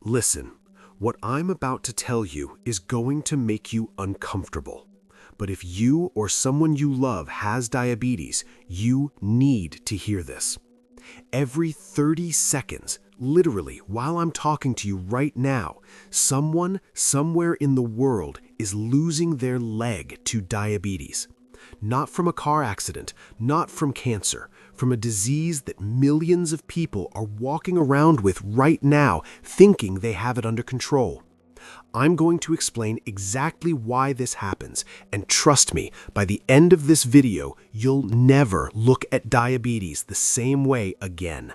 Listen, what I'm about to tell you is going to make you uncomfortable. But if you or someone you love has diabetes, you need to hear this. Every 30 seconds, literally while I'm talking to you right now, someone somewhere in the world is losing their leg to diabetes. Not from a car accident, not from cancer, from a disease that millions of people are walking around with right now, thinking they have it under control. I'm going to explain exactly why this happens, and trust me, by the end of this video, you'll never look at diabetes the same way again.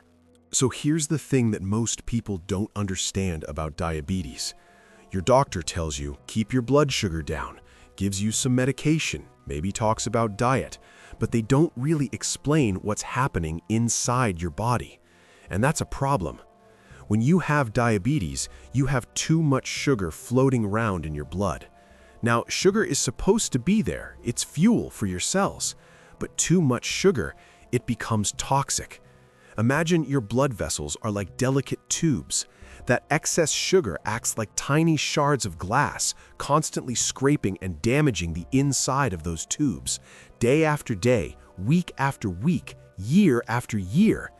So here's the thing that most people don't understand about diabetes. Your doctor tells you, keep your blood sugar down, gives you some medication, maybe talks about diet, but they don't really explain what's happening inside your body. And that's a problem. When you have diabetes, you have too much sugar floating around in your blood. Now, sugar is supposed to be there, it's fuel for your cells, but too much sugar, it becomes toxic. Imagine your blood vessels are like delicate tubes. That excess sugar acts like tiny shards of glass, constantly scraping and damaging the inside of those tubes, day after day, week after week, year after year.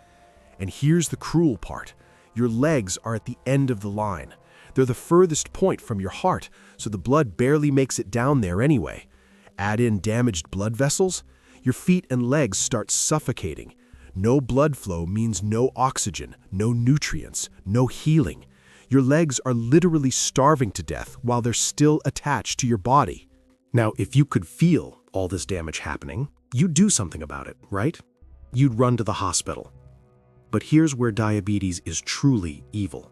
And here's the cruel part. Your legs are at the end of the line. They're the furthest point from your heart, so the blood barely makes it down there anyway. Add in damaged blood vessels, your feet and legs start suffocating. No blood flow means no oxygen, no nutrients, no healing. Your legs are literally starving to death while they're still attached to your body. Now, if you could feel all this damage happening, you'd do something about it, right? You'd run to the hospital. But here's where diabetes is truly evil.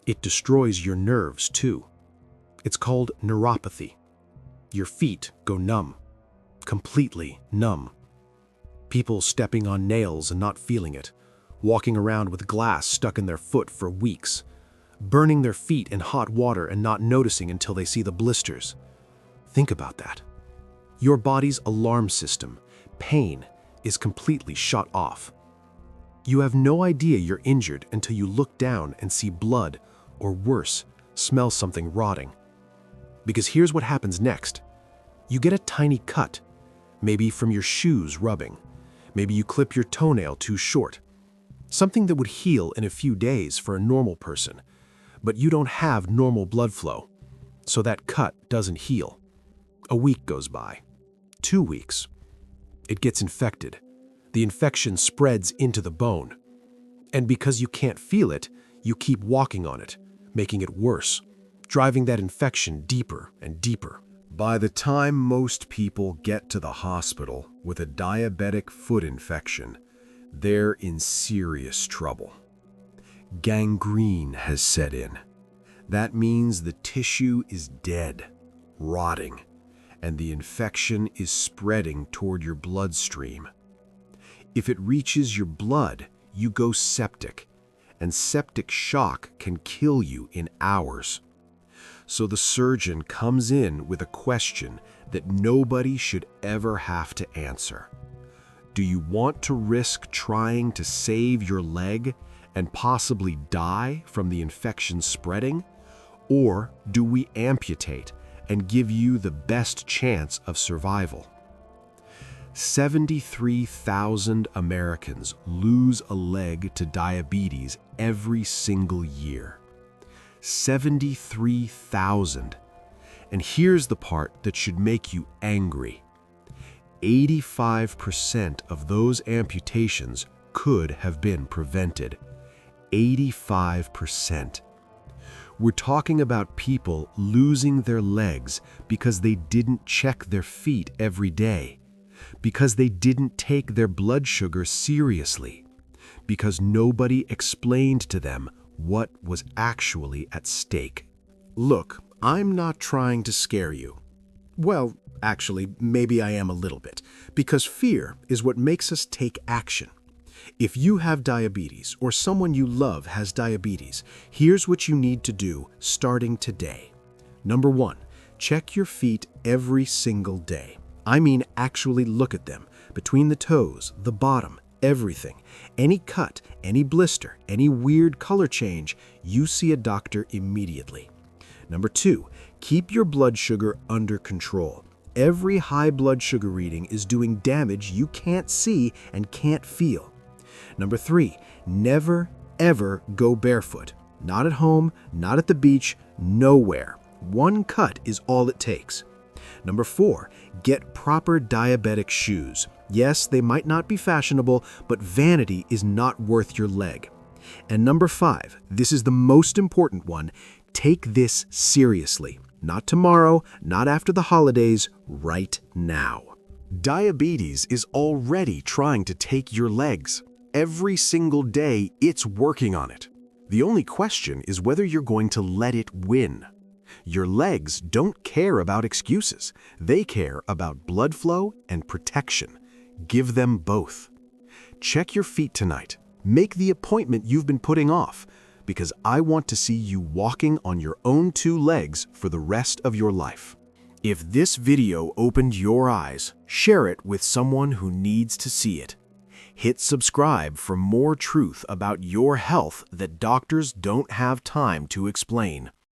It destroys your nerves too. It's called neuropathy. Your feet go numb, completely numb. People stepping on nails and not feeling it, walking around with glass stuck in their foot for weeks, burning their feet in hot water and not noticing until they see the blisters. Think about that. Your body's alarm system, pain, is completely shut off. You have no idea you're injured until you look down and see blood, or worse, smell something rotting. Because here's what happens next. You get a tiny cut, maybe from your shoes rubbing. Maybe you clip your toenail too short. Something that would heal in a few days for a normal person. But you don't have normal blood flow, so that cut doesn't heal. A week goes by. 2 weeks. It gets infected. The infection spreads into the bone. And because you can't feel it, you keep walking on it, making it worse, driving that infection deeper and deeper. By the time most people get to the hospital with a diabetic foot infection, they're in serious trouble. Gangrene has set in. That means the tissue is dead, rotting, and the infection is spreading toward your bloodstream. If it reaches your blood, you go septic, and septic shock can kill you in hours. So the surgeon comes in with a question that nobody should ever have to answer. Do you want to risk trying to save your leg and possibly die from the infection spreading? Or do we amputate and give you the best chance of survival? 73,000 Americans lose a leg to diabetes every single year. 73,000. And here's the part that should make you angry. 85% of those amputations could have been prevented. 85%. We're talking about people losing their legs because they didn't check their feet every day, because they didn't take their blood sugar seriously, because nobody explained to them what was actually at stake. Look, I'm not trying to scare you. Well, actually, maybe I am a little bit, because fear is what makes us take action. If you have diabetes or someone you love has diabetes, here's what you need to do starting today. Number 1, check your feet every single day. I mean actually look at them, between the toes, the bottom, Everything. Any cut, any blister, any weird color change, you see a doctor immediately. Number 2, keep your blood sugar under control. Every high blood sugar reading is doing damage you can't see and can't feel. Number 3, never, ever go barefoot. Not at home, not at the beach, nowhere. One cut is all it takes. Number 4, get proper diabetic shoes. Yes, they might not be fashionable, but vanity is not worth your leg. And number 5, this is the most important one, take this seriously. Not tomorrow, not after the holidays, right now. Diabetes is already trying to take your legs. Every single day, it's working on it. The only question is whether you're going to let it win. Your legs don't care about excuses. They care about blood flow and protection. Give them both. Check your feet tonight. Make the appointment you've been putting off, because I want to see you walking on your own 2 legs for the rest of your life. If this video opened your eyes, share it with someone who needs to see it. Hit subscribe for more truth about your health that doctors don't have time to explain.